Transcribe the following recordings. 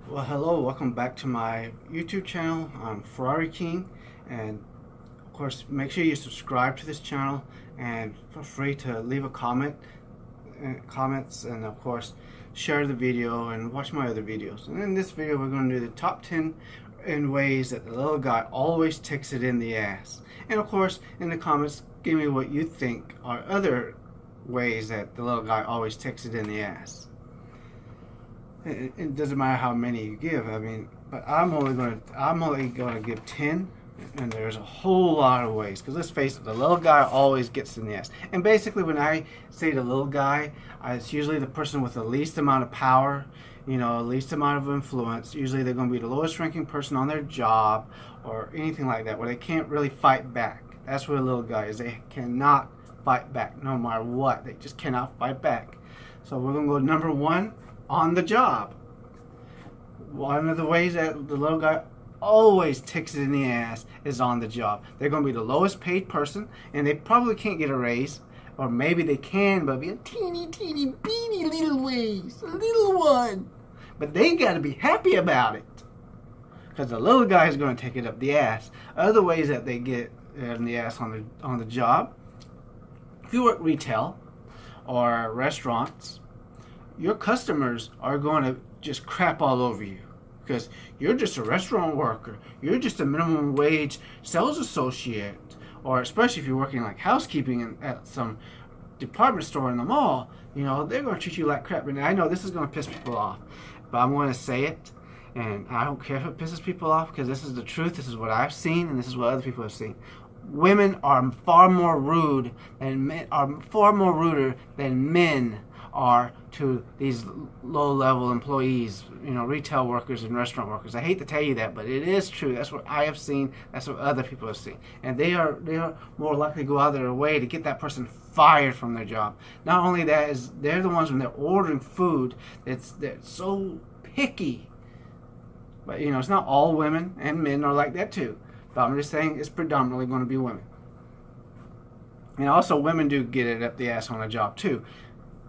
Well, hello, welcome back to my YouTube channel. I'm Ferrari King, and of course, make sure you subscribe to this channel and feel free to leave a comments, and of course, share the video and watch my other videos. And in this video, we're going to do the top 10 in ways that the little guy always takes it in the ass. And of course, in the comments, give me what you think are other ways that the little guy always takes it in the ass. It doesn't matter how many you give. I mean, but I'm only going to give 10, and there's a whole lot of ways. Because let's face it, the little guy always gets in the ass. And basically, when I say the little guy, it's usually the person with the least amount of power, least amount of influence. Usually, they're going to be the lowest ranking person on their job or anything like that, where they can't really fight back. That's what a little guy is. They cannot fight back, no matter what. They just cannot fight back. So we're going to go number 1. On the job. One of the ways that the little guy always takes it in the ass is on the job. They're going to be the lowest paid person, and they probably can't get a raise, or maybe they can, but be a teeny, teeny, beeny little raise, a little one. But they got to be happy about it, because the little guy is going to take it up the ass. Other ways that they get in the ass on the job: if you work retail or restaurants, your customers are going to just crap all over you because you're just a restaurant worker. You're just a minimum wage sales associate, or especially if you're working like housekeeping at some department store in the mall, they're going to treat you like crap. And I know this is going to piss people off, but I'm going to say it, and I don't care if it pisses people off because this is the truth. This is what I've seen, and this is what other people have seen. Women are far more rude than men, are far more ruder than men are to these low-level employees, retail workers and restaurant workers. I hate to tell you that, but it is true. That's what I have seen. That's what other people have seen, and they are more likely to go out of their way to get that person fired from their job. Not only that, is they're the ones when they're ordering food they're so picky. But it's not all women, and men are like that too. But I'm just saying it's predominantly going to be women. And also, women do get it up the ass on a job too.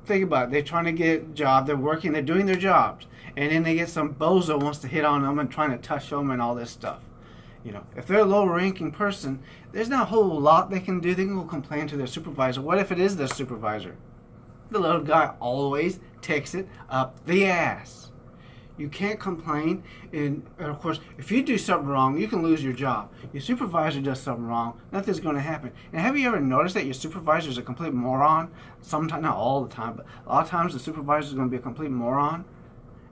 Think about it. They're trying to get a job. They're working. They're doing their jobs. And then they get some bozo wants to hit on them and trying to touch them and all this stuff. If they're a low-ranking person, there's not a whole lot they can do. They can go complain to their supervisor. What if it is their supervisor? The little guy always takes it up the ass. You can't complain, and of course, if you do something wrong, you can lose your job. Your supervisor does something wrong, nothing's going to happen. And have you ever noticed that your supervisor is a complete moron? Sometimes, not all the time, but a lot of times the supervisor is going to be a complete moron.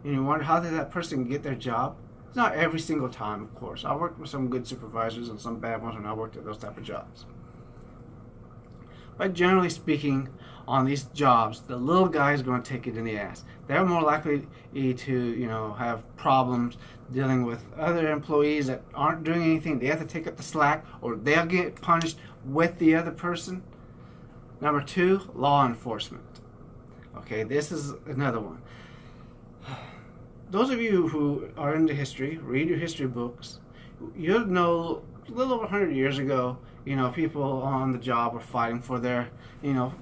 And you wonder, how did that person get their job? It's not every single time, of course. I worked with some good supervisors and some bad ones when I worked at those type of jobs. But generally speaking, on these jobs, the little guy is going to take it in the ass. They're more likely to, have problems dealing with other employees that aren't doing anything. They have to take up the slack, or they'll get punished with the other person. Number 2, law enforcement. Okay, this is another one. Those of you who are into history, read your history books, you'll know a little over 100 years ago, people on the job were fighting for their,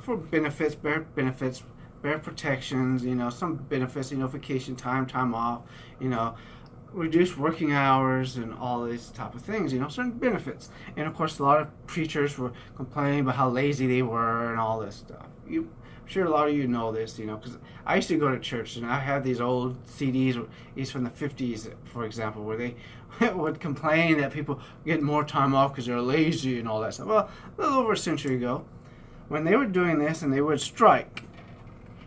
for benefits, bare protections, some benefits, vacation time off, reduced working hours and all these type of things, certain benefits. And of course, a lot of preachers were complaining about how lazy they were and all this stuff. I'm sure a lot of you know this, because I used to go to church and I have these old CDs, these from the 50s, for example, where they would complain that people get more time off because they're lazy and all that stuff. Well, a little over a century ago, when they were doing this and they would strike,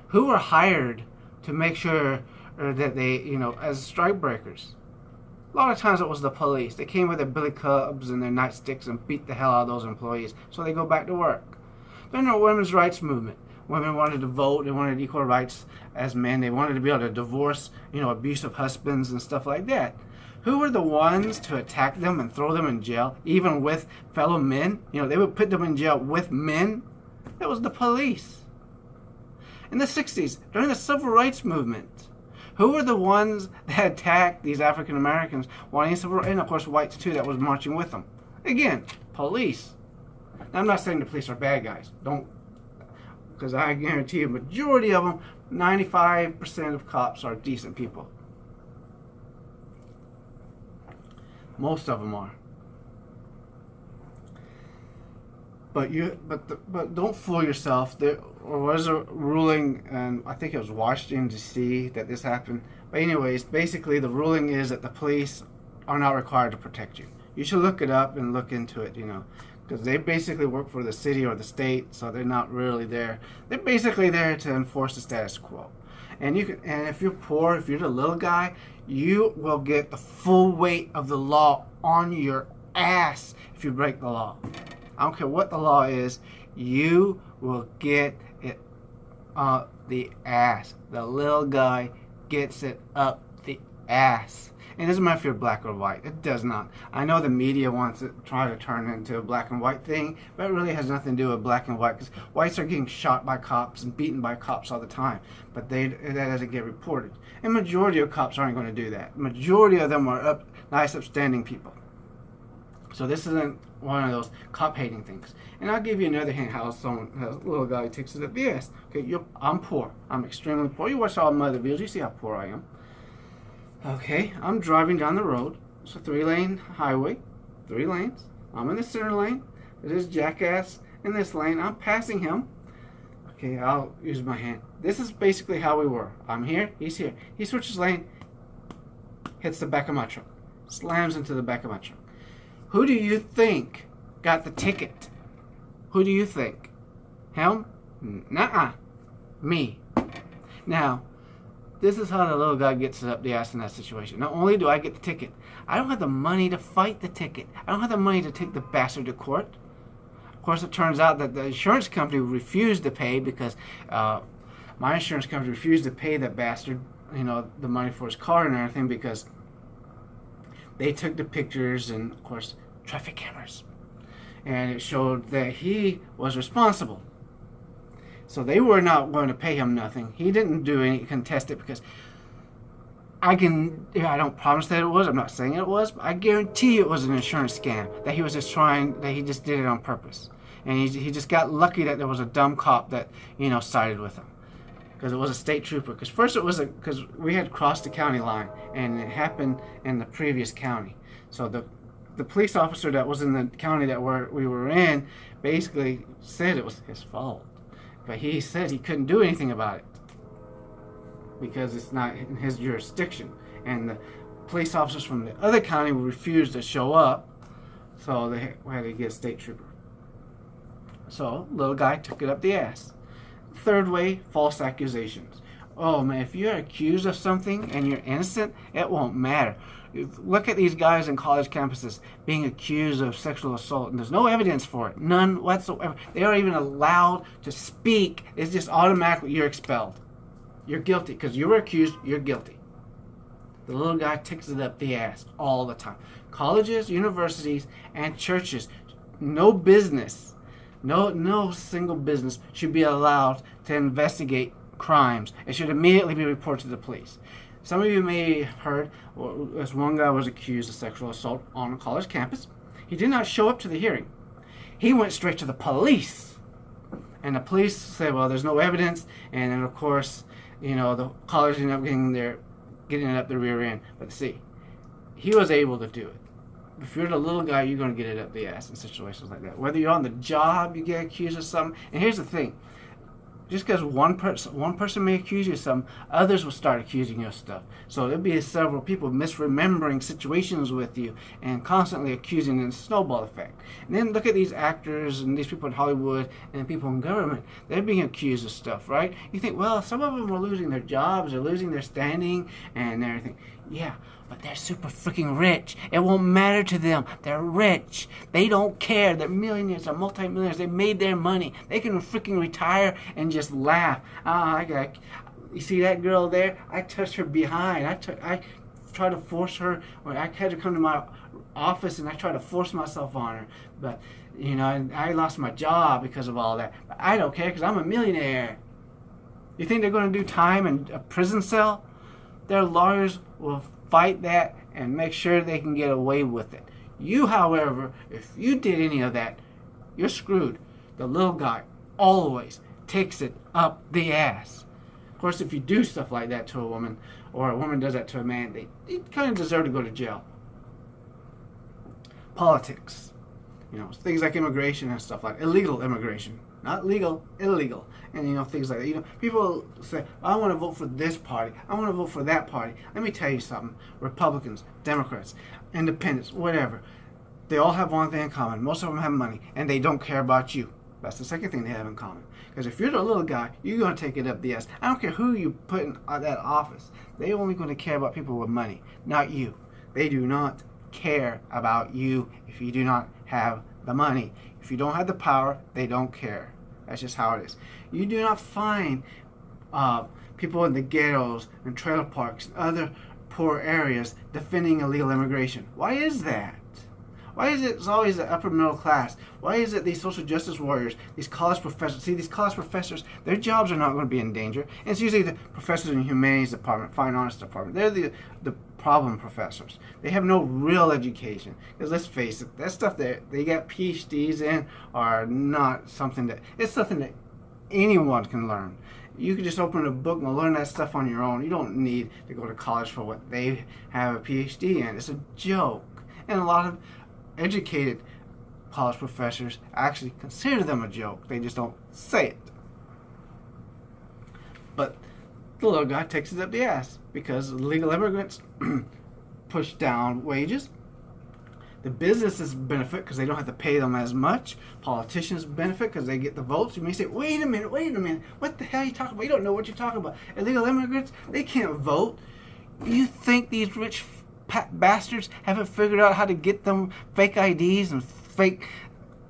who were hired to make sure that they, as strike breakers? A lot of times it was the police. They came with their billy clubs and their nightsticks and beat the hell out of those employees so they go back to work. Then the women's rights movement. Women wanted to vote. They wanted equal rights as men. They wanted to be able to divorce, abusive husbands and stuff like that. Who were the ones to attack them and throw them in jail, even with fellow men? They would put them in jail with men. That was the police. In the 60s, during the civil rights movement, who were the ones that attacked these African Americans wanting civil rights, and of course whites too, that was marching with them? Again, police. Now, I'm not saying the police are bad guys. Don't. Because I guarantee you, majority of them, 95% of cops are decent people. Most of them are. But don't fool yourself. There was a ruling, and I think it was Washington D.C. that this happened. But anyways, basically the ruling is that the police are not required to protect you. You should look it up and look into it, because they basically work for the city or the state, so they're not really there. They're basically there to enforce the status quo. And if you're poor, if you're the little guy, you will get the full weight of the law on your ass if you break the law. I don't care what the law is, you will get it up the ass. The little guy gets it up the ass. And it doesn't matter if you're black or white. It does not. I know the media wants to try to turn it into a black and white thing, but it really has nothing to do with black and white, because whites are getting shot by cops and beaten by cops all the time, but that doesn't get reported. And majority of cops aren't going to do that. Majority of them are nice, upstanding people. So this isn't one of those cop-hating things. And I'll give you another hint how a little guy takes it up the ass. Okay, I'm poor. I'm extremely poor. You watch all my other videos, you see how poor I am. Okay, I'm driving down the road. It's a 3-lane highway. 3 lanes. I'm in the center lane. There's this jackass in this lane. I'm passing him. Okay, I'll use my hand. This is basically how we were. I'm here, he's here. He switches lane, hits the back of my truck. Slams into the back of my truck. Who do you think got the ticket? Who do you think? Him? Nuh-uh. Me. Now, this is how the little guy gets it up the ass in that situation. Not only do I get the ticket, I don't have the money to fight the ticket. I don't have the money to take the bastard to court. Of course, it turns out that the insurance company refused to pay because my insurance company refused to pay that bastard, the money for his car and everything, because they took the pictures and, of course, traffic cameras. And it showed that he was responsible. So they were not going to pay him nothing. He didn't do any contest it, because I don't promise that it was. I'm not saying it was, but I guarantee it was an insurance scam. That he was that he just did it on purpose. And he just got lucky that there was a dumb cop that, sided with him. Because it was a state trooper. Because first because we had crossed the county line, and it happened in the previous county. So the police officer that was in the county that we were in basically said it was his fault. But he said he couldn't do anything about it because it's not in his jurisdiction. And the police officers from the other county refused to show up, so they had to get a state trooper. So little guy took it up the ass. Third way, false accusations. Oh man, if you're accused of something and you're innocent, it won't matter. Look at these guys in college campuses being accused of sexual assault, and there's no evidence for it. None whatsoever. They aren't even allowed to speak. It's just automatically you're expelled. You're guilty. Because you were accused, you're guilty. The little guy takes it up the ass all the time. Colleges, universities, and churches, no business, no single business should be allowed to investigate crimes. It should immediately be reported to the police. Some of you may have heard this one guy was accused of sexual assault on a college campus. He did not show up to the hearing. He went straight to the police. And the police said, well, there's no evidence. And then, of course, the college ended up getting it up the rear end. But see, he was able to do it. If you're the little guy, you're going to get it up the ass in situations like that. Whether you're on the job, you get accused of something. And here's the thing. Just because one person may accuse you of something, others will start accusing you of stuff. So there'll be several people misremembering situations with you and constantly accusing, and snowball effect. And then look at these actors and these people in Hollywood and people in government. They're being accused of stuff, right? You think, well, some of them are losing their jobs, they're losing their standing and everything. Yeah, but they're super freaking rich. It won't matter to them. They're rich. They don't care. They're millionaires. They're multimillionaires. They made their money. They can freaking retire and just laugh. You see that girl there? I touched her behind. I tried to force her. Or I had to come to my office and I tried to force myself on her. But, and I lost my job because of all that. But I don't care because I'm a millionaire. You think they're going to do time in a prison cell? Their lawyers will fight that and make sure they can get away with it. You, however, if you did any of that, you're screwed. The little guy always takes it up the ass. Of course, if you do stuff like that to a woman, or a woman does that to a man, they kind of deserve to go to jail. politics. Things like immigration and stuff like illegal immigration, not legal, illegal, and things like that. People say, I want to vote for this party, I want to vote for that party. Let me tell you something: Republicans, Democrats, Independents, whatever, they all have one thing in common. Most of them have money, and they don't care about you. That's the second thing they have in common. Because if you're the little guy, you're going to take it up the ass. I don't care who you put in that office. They're only going to care about people with money, not you. They do not care about you if you do not have the money. If you don't have the power, they don't care. That's just how it is. You do not find people in the ghettos and trailer parks and other poor areas defending illegal immigration. Why is that? Why is it it's always the upper middle class? Why is it these social justice warriors, these college professors? See, these college professors, their jobs are not going to be in danger. And it's usually the professors in the humanities department, fine arts department. They're the problem professors. They have no real education. Because let's face it, that stuff that they got PhDs in are not something that, it's something that anyone can learn. You can just open a book and learn that stuff on your own. You don't need to go to college for what they have a PhD in. It's a joke. And a lot of educated college professors actually consider them a joke. They just don't say it. But the little guy takes it up the ass because illegal immigrants push down wages. The businesses benefit because they don't have to pay them as much. Politicians benefit because they get the votes. You may say, wait a minute. What the hell are you talking about? You don't know what you're talking about. Illegal immigrants, they can't vote. You think these rich bastards haven't figured out how to get them fake IDs and fake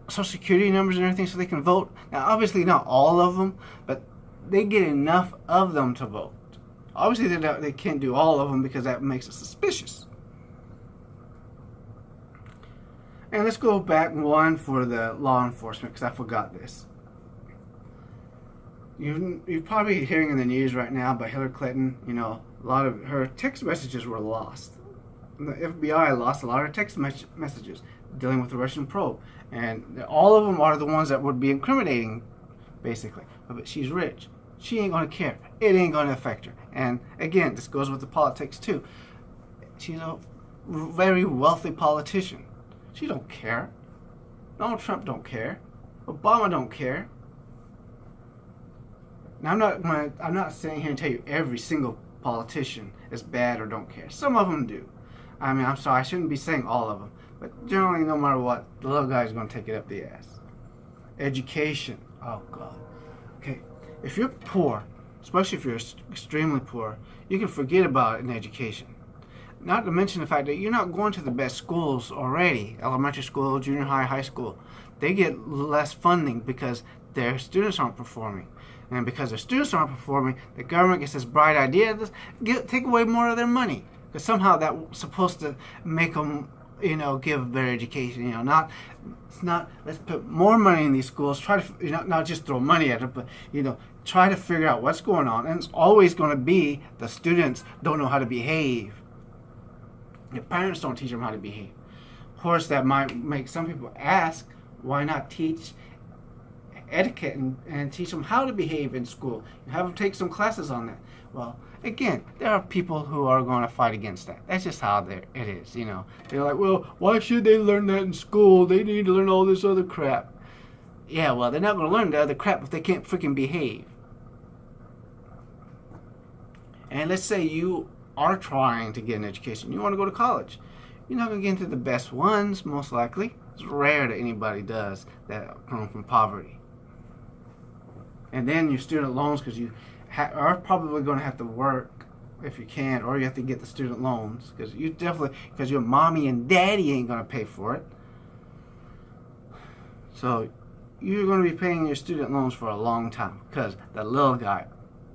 social security numbers and everything so they can vote? Now, obviously not all of them, but they get enough of them to vote. Obviously they can't do all of them because that makes it suspicious. And let's go back one for the law enforcement, because I forgot this. You're probably hearing in the news right now about Hillary Clinton. A lot of her text messages were lost. The FBI lost a lot of text messages dealing with the Russian probe. And all of them are the ones that would be incriminating, basically. But she's rich. She ain't going to care. It ain't going to affect her. And again, this goes with the politics too. She's a very wealthy politician. She don't care. Donald Trump don't care. Obama don't care. Now I'm not sitting here and tell you every single politician is bad or don't care. Some of them do. I mean, I'm sorry, I shouldn't be saying all of them. But generally, no matter what, the little guy's going to take it up the ass. Education. Oh, God. Okay. If you're poor, especially if you're extremely poor, you can forget about it in education. Not to mention the fact that you're not going to the best schools already. Elementary school, junior high, high school. They get less funding because their students aren't performing. And because their students aren't performing, the government gets this bright idea to take away more of their money. Because somehow that's supposed to make them, give better education. It's not, let's put more money in these schools, try to, not just throw money at it, but, try to figure out what's going on. And it's always going to be the students don't know how to behave. The parents don't teach them how to behave. Of course, that might make some people ask, why not teach etiquette and teach them how to behave in school? Have them take some classes on that. Well, again, there are people who are going to fight against that. That's just how it is, They're like, well, why should they learn that in school? They need to learn all this other crap. Yeah, well, they're not going to learn the other crap if they can't freaking behave. And let's say you are trying to get an education. You want to go to college. You're not going to get into the best ones, most likely. It's rare that anybody does that come from poverty. And then your student loans, because you are probably going to have to work if you can, or you have to get the student loans, because your mommy and daddy ain't going to pay for it. So you're going to be paying your student loans for a long time, because the little guy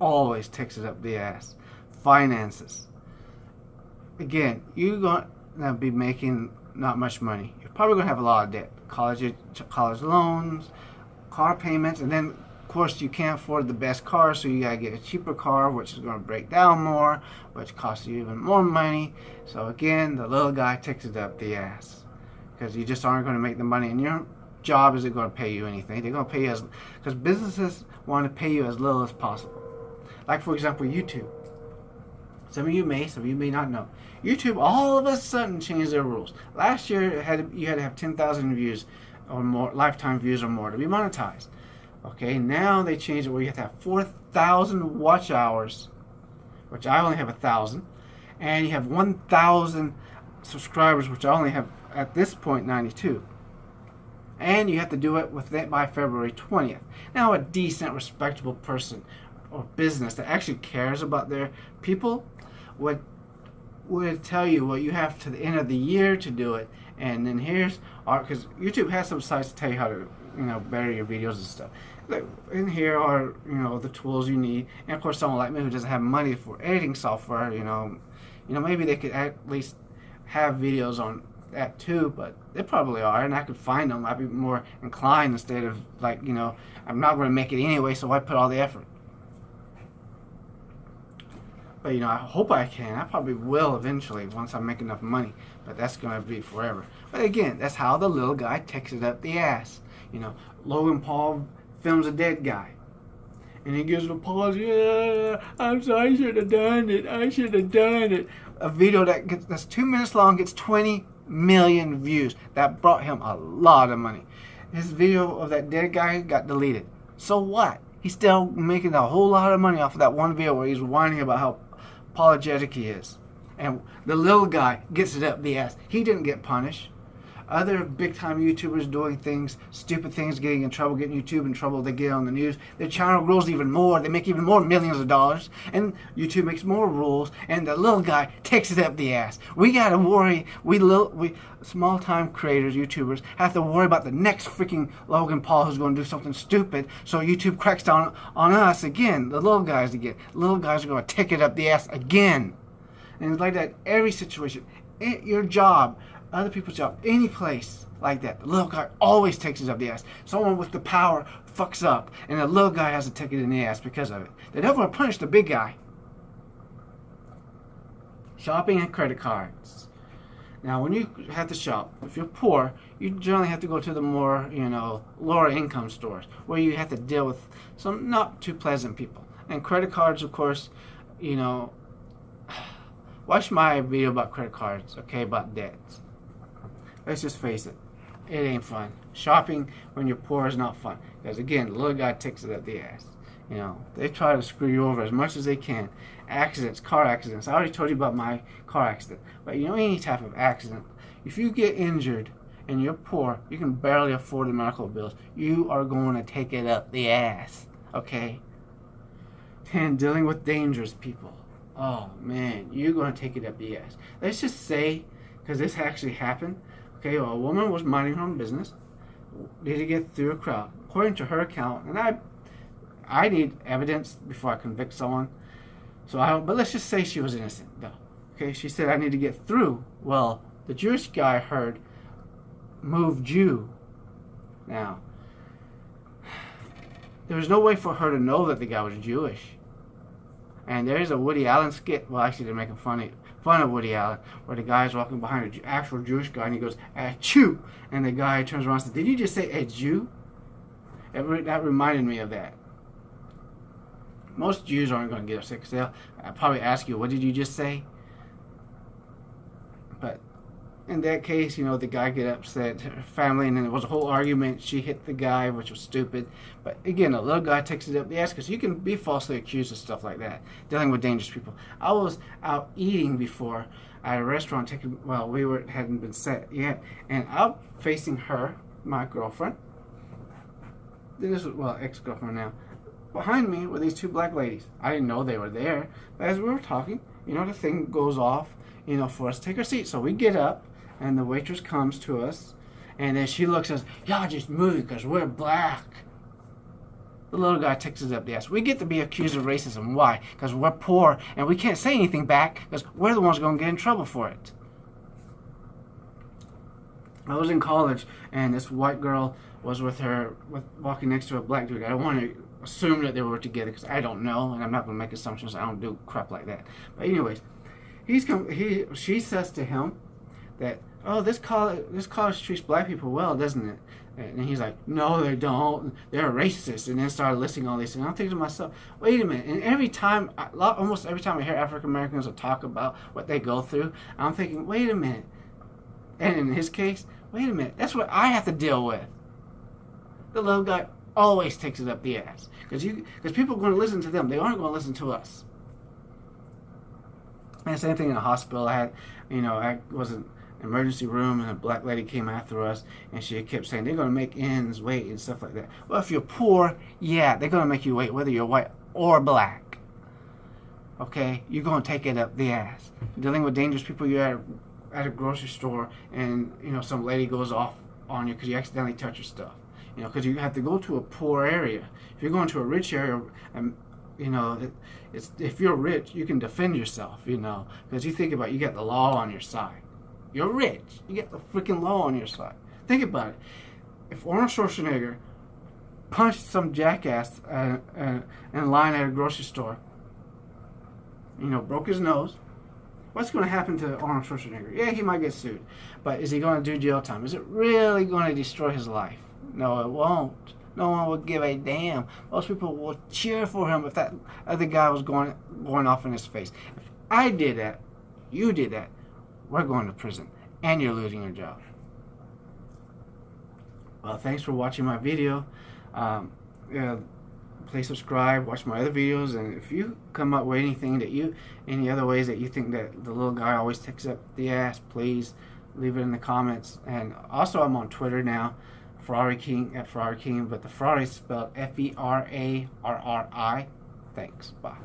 always takes it up the ass. Finances. Again, you're going to be making not much money. You're probably going to have a lot of debt. College loans, car payments, and then, of course, you can't afford the best car, so you got to get a cheaper car, which is going to break down more, which costs you even more money. So, again, the little guy takes it up the ass, because you just aren't going to make the money, and your job isn't going to pay you anything. They're going to pay you because businesses want to pay you as little as possible. Like, for example, YouTube. Some of you may not know. YouTube all of a sudden changed their rules. Last year, you had to have 10,000 views or more, lifetime views or more to be monetized. Okay, now they changed it where you have to have 4,000 watch hours, which I only have 1,000, and you have 1,000 subscribers, which I only have at this point 92. And you have to do it with that by February 20th. Now, a decent, respectable person or business that actually cares about their people would tell you, well, you have to the end of the year to do it. And then here's our, because YouTube has some sites to tell you how to, better your videos and stuff. And here are, the tools you need. And of course, someone like me who doesn't have money for editing software, maybe they could at least have videos on that too, but they probably are, and I could find them. I'd be more inclined instead of I'm not going to make it anyway, so why put all the effort? But I hope I can. I probably will eventually once I make enough money, but that's going to be forever. But again, that's how the little guy takes it up the ass. Logan Paul films a dead guy, and he gives an apology. Yeah, I'm sorry, I should have done it. I should have done it. A video that's 2 minutes long gets 20 million views. That brought him a lot of money. His video of that dead guy got deleted. So what? He's still making a whole lot of money off of that one video where he's whining about how apologetic he is. And the little guy gets it up the ass. He didn't get punished. Other big-time YouTubers doing things, stupid things, getting in trouble, getting YouTube in trouble, they get on the news. Their channel grows even more. They make even more millions of dollars. And YouTube makes more rules, and the little guy takes it up the ass. We got to worry. We small-time creators, YouTubers, have to worry about the next freaking Logan Paul who's going to do something stupid, so YouTube cracks down on us again, the little guys again. Little guys are going to take it up the ass again. And it's like that every situation. Your job, other people's job, any place like that, the little guy always takes it up the ass. Someone with the power fucks up, and the little guy has to take it in the ass because of it. They never want to punish the big guy. Shopping and credit cards. Now, when you have to shop, if you're poor, you generally have to go to the more, lower income stores where you have to deal with some not too pleasant people. And credit cards, of course, watch my video about credit cards, okay, about debts. Let's just face it, it ain't fun. Shopping when you're poor is not fun. Because again, the little guy takes it up the ass. They try to screw you over as much as they can. Accidents, car accidents. I already told you about my car accident. But any type of accident, if you get injured and you're poor, you can barely afford the medical bills, you are going to take it up the ass, okay? And dealing with dangerous people. Oh man, you're going to take it up the ass. Let's just say, because this actually happened, okay, well, a woman was minding her own business, needed to get through a crowd. According to her account, and I need evidence before I convict someone, but let's just say she was innocent, though. Okay, she said, I need to get through. Well, the Jewish guy heard, move Jew. Now, there was no way for her to know that the guy was Jewish. And there's a Woody Allen skit, well, actually they're making fun of Woody Allen, where the guy's walking behind an actual Jewish guy, and he goes, Achoo! And the guy turns around and says, did you just say a Jew? That reminded me of that. Most Jews aren't going to get upset, because they'll probably ask you, what did you just say? But in that case, the guy get upset, her family, and then there was a whole argument. She hit the guy, which was stupid. But again, a little guy takes it up the ass, because you can be falsely accused of stuff like that, dealing with dangerous people. I was out eating before at a restaurant, hadn't been set yet, and out facing her, my girlfriend, ex-girlfriend now, behind me were these two black ladies. I didn't know they were there, but as we were talking, the thing goes off, for us to take our seat. So we get up, and the waitress comes to us, and then she looks at us, y'all just move because we're black. The little guy takes us up the ass. We get to be accused of racism. Why? Because we're poor, and we can't say anything back because we're the ones going to get in trouble for it. I was in college, and this white girl was walking next to a black dude. I don't want to assume that they were together because I don't know, and I'm not going to make assumptions. I don't do crap like that. But anyways, she says to him that, oh, this college treats black people well, doesn't it? And he's like, no, they don't. They're racist. And then started listing all these things. I'm thinking to myself, wait a minute. And every time, almost every time I hear African Americans talk about what they go through, I'm thinking, wait a minute. And in his case, wait a minute. That's what I have to deal with. The little guy always takes it up the ass. Because people are going to listen to them. They aren't going to listen to us. And same thing in the hospital. I was in an emergency room, and a black lady came after us, and she kept saying, they're going to make ends wait and stuff like that. Well, if you're poor, yeah, they're going to make you wait, whether you're white or black. Okay? You're going to take it up the ass. Dealing with dangerous people, you're at a grocery store, and, some lady goes off on you because you accidentally touch your stuff. Because you have to go to a poor area. If you're going to a rich area, if you're rich, you can defend yourself, because you think about it, you got the law on your side. You're rich. You get the freaking law on your side. Think about it. If Arnold Schwarzenegger punched some jackass in line at a grocery store, broke his nose, what's going to happen to Arnold Schwarzenegger? Yeah, he might get sued. But is he going to do jail time? Is it really going to destroy his life? No, it won't. No one will give a damn. Most people will cheer for him if that other guy was going off in his face. If I did that, you did that, we're going to prison, and you're losing your job. Well, thanks for watching my video. Please subscribe, watch my other videos, and if you come up with any other ways that you think that the little guy always takes up the ass, please leave it in the comments. And also, I'm on Twitter now, Ferrari King, @Ferrari King, but the Ferrari is spelled Ferrari. Thanks. Bye.